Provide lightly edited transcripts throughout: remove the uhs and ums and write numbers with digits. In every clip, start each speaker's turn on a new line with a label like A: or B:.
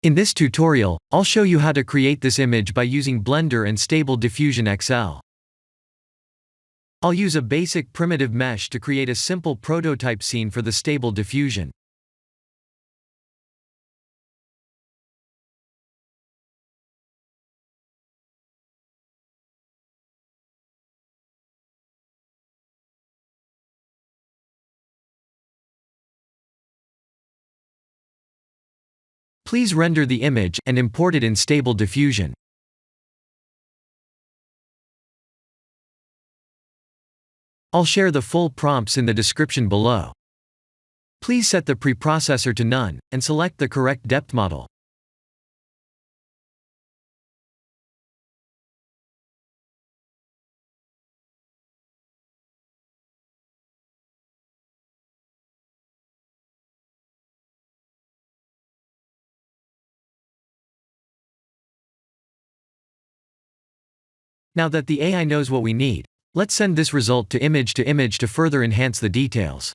A: In this tutorial, I'll show you how to create this image by using Blender and Stable Diffusion XL. I'll use a basic primitive mesh to create a simple prototype scene for the Stable Diffusion. Please render the image and import it in Stable Diffusion. I'll share the full prompts in the description below. Please set the preprocessor to none, and select the correct depth model. Now that the AI knows what we need, let's send this result to image to further enhance the details.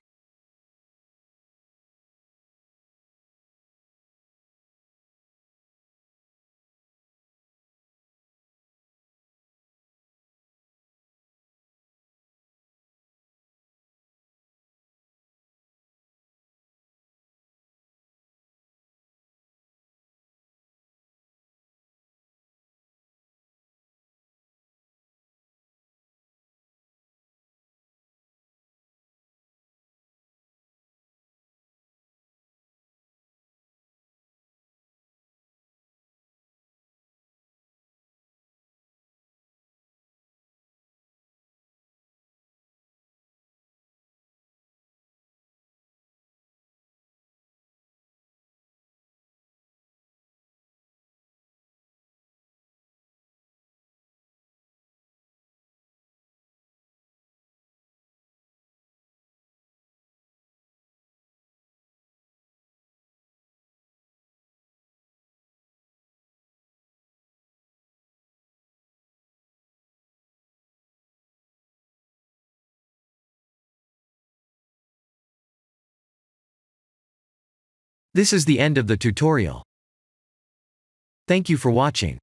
A: This is the end of the tutorial. Thank you for watching.